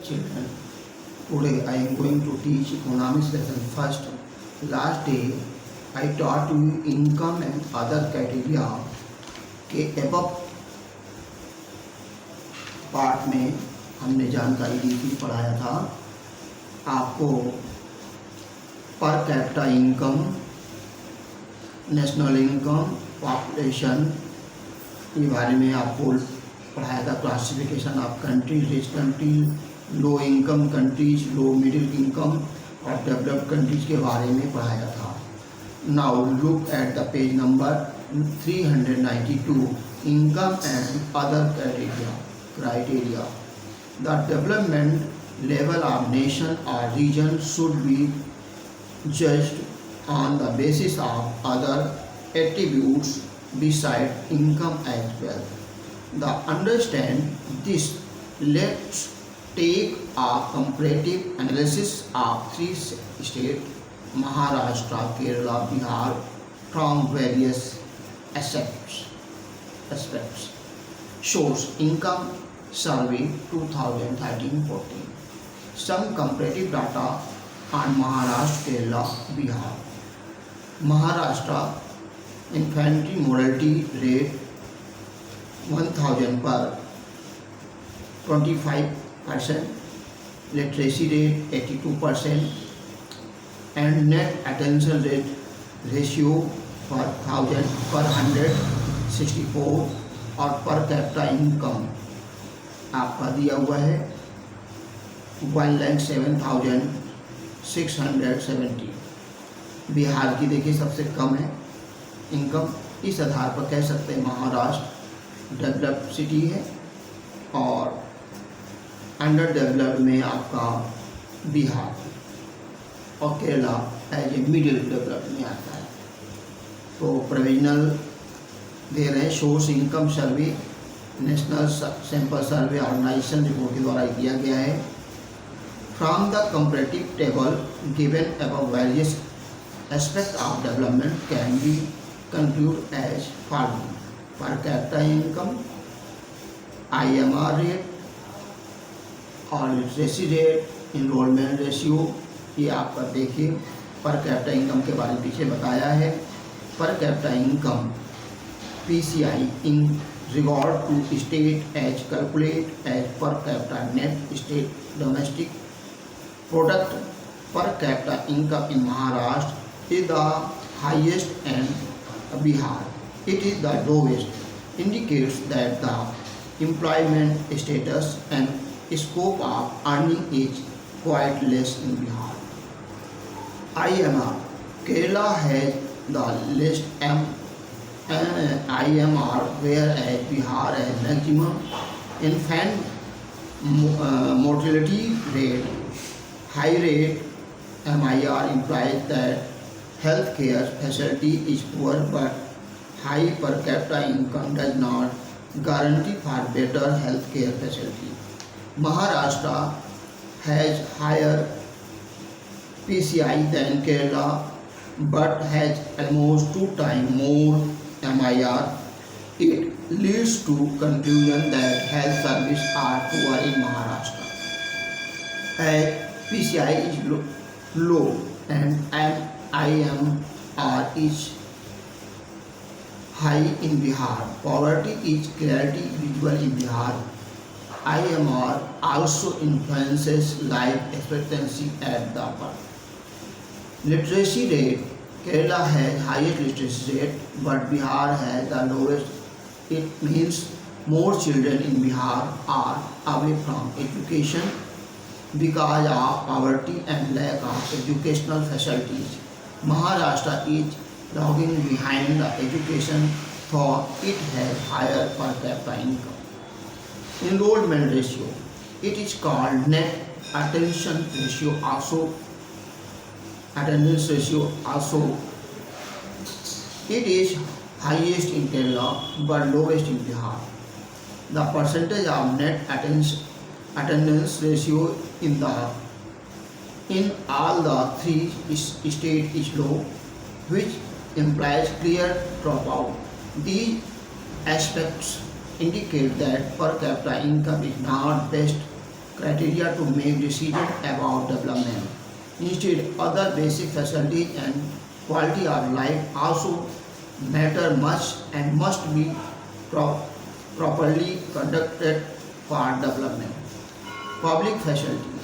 children. Today I am going to teach economics lesson first. Last day I taught you income and other criteria के above part में हमने जानकारी दी थी, पढ़ाया था आपको पर capita income, national income, population के बारे में आपको पढ़ाया था। Classification of country, rich country, low income countries, low middle income और डेवलप्ड कंट्रीज के बारे में पढ़ाया था। Now look at the page number 392, income and other criteria. The development level of nation or region should be judged on the basis of other attributes besides income as well. To understand this, let's take a comparative analysis of three states, Maharashtra, Kerala, Bihar, from various aspects. Source: Income Survey 2013-14. Some comparative data on Maharashtra, Kerala, Bihar. Maharashtra infantry mortality rate 1000 per 25%, literacy rate 82%, and net attention rate ratio per 1000 per 164 और पर capita income आपका दिया हुआ है 1,07,670। बिहार की देखिए सबसे कम है इनकम। इस आधार पर कह सकते हैं महाराष्ट्र डेवलप्ड सिटी है और अंडर डेवलप्ड में आपका बिहार और Kerala as a middle developed में आता है। तो प्रोविजनल दे रहे हैं। Source: income survey, national sample survey organisation report के द्वारा किया गया है। From the comparative table given above various aspect of development can be concluded as following: per capita income, IMR rate और लिटरेसी रेट, इनरोलमेंट रेशियो। ये आपका देखिए पर कैपिटा इनकम के बारे में पीछे बताया है। पर capita income PCI in regard to state as calculate as per capita net state domestic product. Per capita income in Maharashtra is the highest and Bihar it is the lowest, indicates that the employment status and scope of earning is quite less in Bihar. IMR: Kerala has the least IMR, whereas Bihar has maximum infant mortality rate. High rate MIR implies that healthcare facility is poor, but high per capita income does not guarantee for better healthcare facility. Maharashtra has higher PCI than Kerala, but has almost 2 times more MIR. It leads to conclusion that health services are poor in Maharashtra. As PCI is low and IMR is high in Bihar, poverty is clearly visible in Bihar. IMR also influences life expectancy at the birth. Literacy rate: Kerala has highest literacy rate, but Bihar has the lowest. It means more children in Bihar are away from education because of poverty and lack of educational facilities. Maharashtra is lagging behind the education, for it has higher per capita income. Enrollment ratio: it is called net attendance ratio also. It is highest in Kerala but lowest in Bihar. The percentage of net attendance ratio in all the three states is low, which implies clear dropout. These aspects indicate that per capita income is not best criteria to make decisions about development. Instead, other basic facilities and quality of life also matter much and must be properly conducted for development. Public facilities.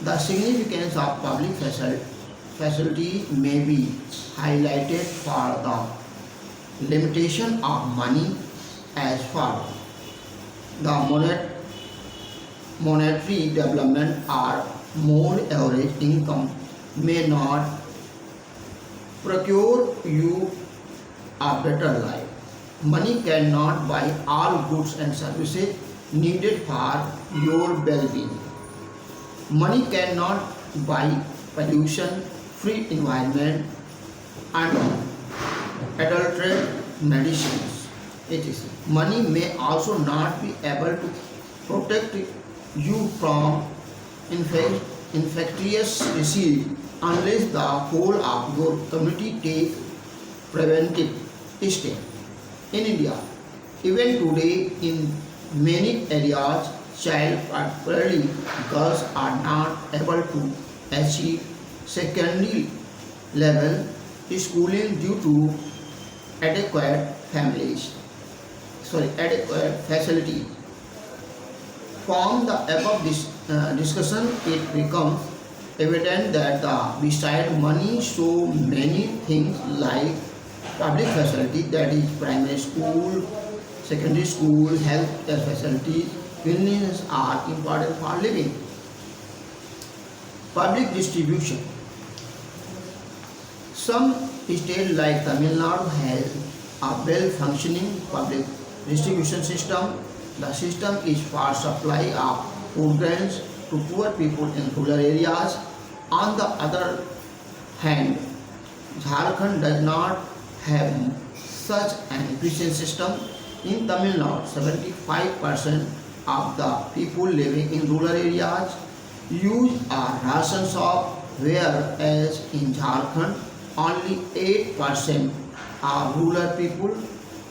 The significance of public facilities may be highlighted for the limitation of money as follows. The monetary development or more average income may not procure you a better life. Money cannot buy all goods and services needed for your well-being. Money cannot buy pollution-free environment and adulterated medicines, etc. Money may also not be able to protect you from infectious disease unless the whole of your community take preventive steps. In India, even today in many areas, child, particularly girls, are not able to achieve secondary level schooling due to adequate facility. From the above discussion, it becomes evident that beside money, so many things like public facility, that is primary school, secondary school, health facilities, cleanliness are important for living. Public distribution. Some states like Tamil Nadu has a well-functioning public distribution system. The system is for supply of food grains to poor people in rural areas. On the other hand, Jharkhand does not have such an efficient system. In Tamil Nadu, 75% of the people living in rural areas use a ration shop, whereas in Jharkhand, only 8% of rural people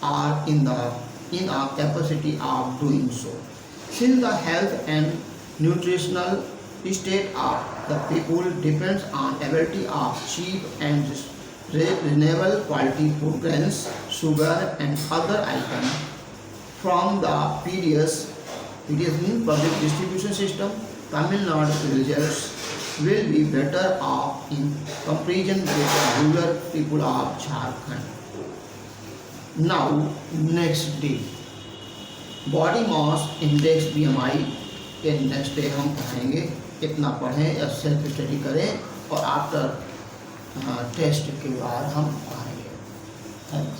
are in a capacity of doing so. Since the health and nutritional state of the people depends on availability of cheap and reasonable quality food grains, sugar and other items from the PDS means public distribution system, Tamil Nadu villagers will be better off in comparison with the rural people of Jharkhand. Now, next day, body mass index BMI के next day हम पढ़ेंगे. कितना पढ़ें या self study करें और after test के बाद हम पढ़ेंगे. थैंक्स.